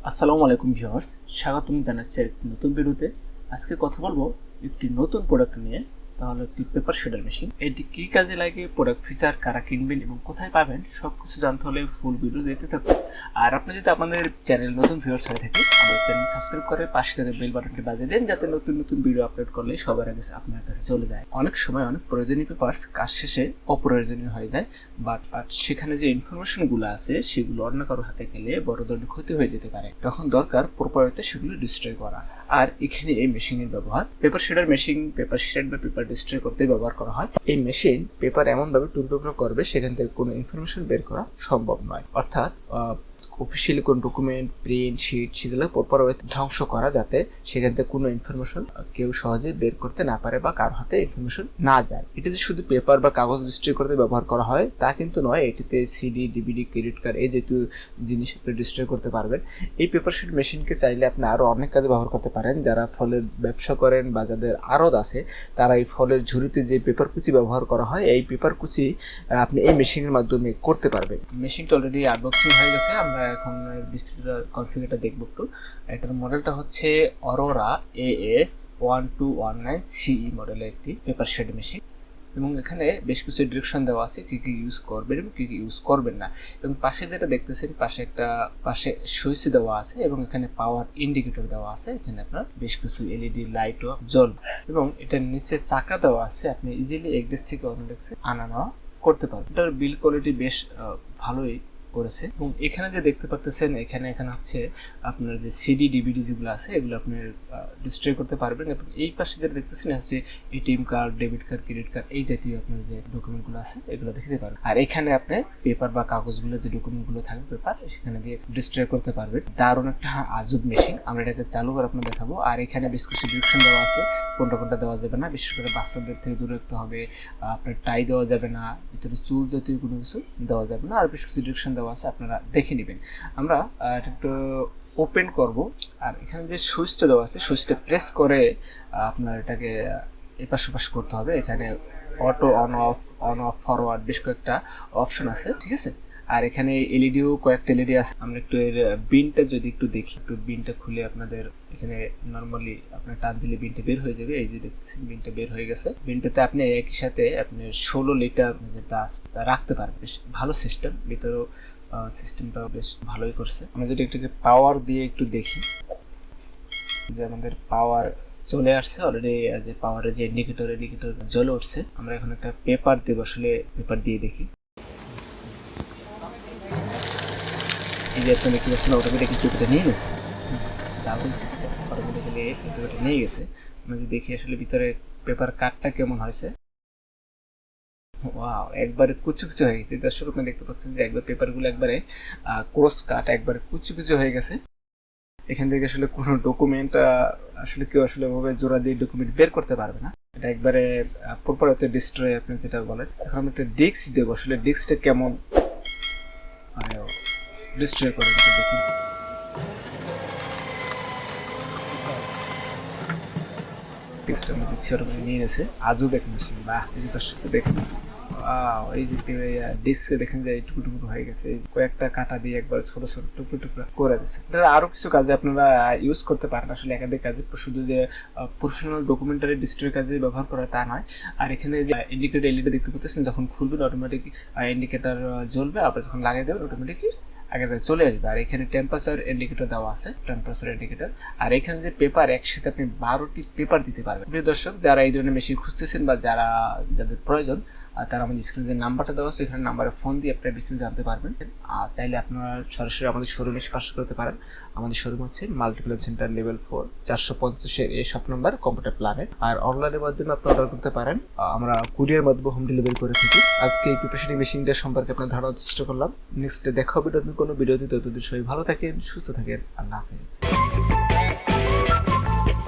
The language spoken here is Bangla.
আসসালামু আলাইকুম ভিউয়ার্স, স্বাগতম জানাচ্ছি একটি নতুন ভিডিওতে। আজকে কথা বলবো একটি নতুন প্রোডাক্ট নিয়ে, তাহলে একটি পেপার শেডার মেশিন। এটি কি কাজে লাগে, প্রোডাক্ট ফিচার, কারা কিনবেন এবং কোথায় পাবেন, সবকিছু জানতে হলে ফুল ভিডিও দেখতে থাকুন। আর আপনি যদি আমাদের চ্যানেল নতুন ভিউয়ার্স হয়ে থাকে, আমাদের চ্যানেল সাবস্ক্রাইব করে পাশে থাকা বেল বাটনটি বাজিয়ে দেন, যাতে নতুন নতুন ভিডিও আপলোড করলে সবার আগে আপনার কাছে চলে যায়। অনেক সময় অনেক প্রয়োজনীয় পেপারস কাজ শেষে অপ্রয়োজনীয় হয়ে যায়, বাট সেখানে যে ইনফরমেশনগুলো আছে সেগুলো অন্য কারো হাতে গেলে বড় ধরনের ক্ষতি হয়ে যেতে পারে। তখন দরকার প্রপারতে সেগুলো ডিস্ট্রয় করা। আর এখানে এই মেশিনের ব্যবহার পেপার শেডার মেশিন, পেপার শেড বা পেপার ডিস্ট্রয় করতে ব্যবহার করা হয়। এই মেশিন পেপার এমনভাবে টুকরো করবে সেখান থেকে কোনো ইনফরমেশন বের করা সম্ভব নয়। অর্থাৎ অফিসিয়ালি কোনো ডকুমেন্ট, প্রিন্ট, শিট সেগুলো প্রপারভাবে ধ্বংস করা, যাতে সেখান থেকে কোনো ইনফরমেশন কেউ সহজে বের করতে না পারে বা কারোর হাতে ইনফরমেশন না যায়। এটা যে শুধু পেপার বা কাগজ ডিস্ট্রয় করতে ব্যবহার করা হয় তা কিন্তু নয়। এটিতে সিডি, ডিভিডি, ক্রেডিট কার্ড এই জাতীয় জিনিস আপনি ডিস্ট্রয় করতে পারবেন। এই পেপার শিট মেশিনকে চাইলে আপনি আরও অনেক কাজে ব্যবহার করতে পারেন। যারা ফলের ব্যবসা করেন বা যাদের আড়ত আছে, তারা এই ফলের ঝুড়িতে যে পেপার কুচি ব্যবহার করা হয়, এই পেপার কুচি আপনি এই মেশিনের মাধ্যমে করতে পারবেন। মেশিনটা অলরেডি আনবক্সিং হয়ে গেছে, আমরা এখন বিস্তারিত কনফিগারটা দেখব একটু। এটার মডেলটা হচ্ছে Aurora AS1219CE মডেলের একটি পেপার শেড মেশিন, এবং এখানে বেশ কিছু ডিরেকশন দেওয়া আছে কি কি ইউজ করবেন এবং কি কি ইউজ করবেন না। এবং পাশে যেটা দেখতেছেন, পাশে সুইচ দেওয়া আছে এবং এখানে পাওয়ার ইন্ডিকেটর দেওয়া আছে। এখানে আপনার বেশ কিছু এলইডি লাইটও জ্বলবে, এবং এটার নিচে চাকা দেওয়া আছে। আপনি ইজিলি এক ডেস্ক থেকে অন্য ডেস্কে আনা নেওয়া করতে পারবেন। এটার বিল্ড কোয়ালিটি বেশ ভালোই করেছে। এবং এখানে যে দেখতে পাচ্ছেন, এখানে হচ্ছে আপনার যে সিডি, ডিভিডি যেগুলো আছে এগুলো আপনি ডিস্ট্রয় করতে পারবেন। এবং এই পাশে যেটা দেখতেছেন হচ্ছে ATM card, debit card, credit card এই জাতীয় আপনার যে ডকুমেন্টগুলো আছে এগুলো দেখতে পারবেন। আর এখানে আপনি পেপার বা কাগজগুলো যে ডকুমেন্টগুলো থাকবে পেপার, সেখানে দিয়ে ডিস্ট্রয় করতে পারবেন। দারুণ একটা আজব মেশিন, আমরা এটাকে চালু করে আপনার দেখাবো। আর এখানে বেশ কিছু ডিরেকশন দেওয়া আছে, কোনটা দেওয়া যাবে না, বিশেষ করে বাচ্চাদের থেকে দূরে রাখতে হবে। আপনার টাই দেওয়া যাবে না, ভিতরে চুল জাতীয় কোনো কিছু দেওয়া যাবে না। আর বেশ কিছু ডিরেকশন দেওয়া আছে, আপনারা দেখে নেবেন। আমরা এটা একটু ওপেন করব। আর এখানে যে সুইচটা দেওয়া আছে, সুইচটা প্রেস করে আপনার এটাকে এপাশ ওপাশ করতে হবে। এখানে অটো অন অফ ফরওয়ার্ড বেশ কয়েকটা অপশন আছে, ঠিক আছে। আর এখানে এলইডিও কয়েকটা এলইডি আছে। আমরা একটু এর বিনটা যদি একটু দেখি, একটু বিনটা খুলে আপনাদের এখানে নর্মালি আপনার টান দিলে বিনটা বের হয়ে যাবে। এই যে দেখছেন বিনটা বের হয়ে গেছে। বিনটাতে আপনি একই সাথে আপনি 16 লিটার যে ডাস্ট রাখতে পারবেন। বেশ ভালো সিস্টেম, ভিতরেও সিস্টেমটা বেশ ভালোই করছে। আমরা যদি একটু পাওয়ার দিয়ে একটু দেখি, যে আমাদের পাওয়ার চলে আসছে অলরেডি। যে পাওয়ারের যে ইন্ডিকেটর জ্বলে উঠছে। আমরা এখন একটা পেপার দেব, আসলে পেপার দিয়ে দেখি। এই যে আপনি দেখতে পাচ্ছেন অটোমেটিক পেপারটা নিয়ে গেছে। ডাবল সিস্টেম, অটোমেটিক্যালি পেপারটা নিয়ে গেছে। আমরা যদি দেখি আসলে ভিতরে পেপার কাটটা কেমন হয়েছে। ওয়াও, একবারে কুচি হয়ে গেছে। দর্শক আপনি দেখতে পাচ্ছেন যে একবার পেপারগুলো একবারে ক্রস কাট, একবারে কুচি হয়ে গেছে। এখান থেকে আসলে কোনো ডকুমেন্ট আসলে কেউ আসলে ভাবে জোড়া দিয়ে ডকুমেন্ট বের করতে পারবে না। এটা একবারে প্রপার হতে ডিস্ট্রয় আপনি যেটা বলেন। এখন আমি একটা ডিস্ক দেবো, আসলে ডিস্কটা কেমন ডিস্ট্রয় করে দেখি। নিয়ে গেছে আজব এক মেশিন। বাহ, দর্শক দেখে এই যে ডিস্কে দেখেন যে টুকরো হয়ে গেছে, কয়েকটা কাটা দিয়ে একবার ছোট টুকরো করে দিচ্ছে। এটা আরো কিছু কাজে আপনারা ইউজ করতে পারেন। আসলে একাধিক কাজে, শুধু যে প্রফেশনাল ডকুমেন্টারি ডিস্ট্রয় কাজে ব্যবহার করা তা নয়। আর এখানে যে ইন্ডিকেটর এলইডি দেখতে পাচ্ছেন, যখন খুলবেন অটোমেটিক ইন্ডিকেটর জ্বলবে, আবার যখন লাগিয়ে দেবেন অটোমেটিক আগে চলে আসবে। আর এখানে টেম্পারেচার ইন্ডিকেটর দেওয়া আছে, টেম্পারেচার ইন্ডিকেটর। আর এখানে যে পেপার, একসাথে আপনি 12টি পেপার দিতে পারবেন। প্রিয় দর্শক, যারা এই ধরনের মেশিন খুঁজতেছেন বা যাদের প্রয়োজন, তারা আমাদের স্ক্রিনে যে নাম্বারটা দেওয়া আছে এখানে নাম্বারে ফোন দিয়ে আপনারা বিস্তারিত জানতে পারবেন। আর চাইলে আপনারা সরাসরি আমাদের শোরুমে এসে কাজ করতে পারেন। আমাদের শোরুম হচ্ছে মাল্টিপ্লেক্স সেন্টার লেভেল 4, 450 এই শপ নাম্বার, কম্পিউটার প্ল্যানেট। আর অনলাইনের মাধ্যমে আপনি অর্ডার করতে পারেন। আমরা কুরিয়ার মাধ্যমে হোম ডেলিভারি করে থাকি। আজকে এই পেপার শেডিং মেশিনটা সম্পর্কে আপনার ধারণা চেষ্টা করলাম। নেক্সট দেখা হবে নতুন কোনো ভিডিওতে। ততদিন সবাই ভালো থাকেন, সুস্থ থাকেন। আল্লাহ হাফেজ।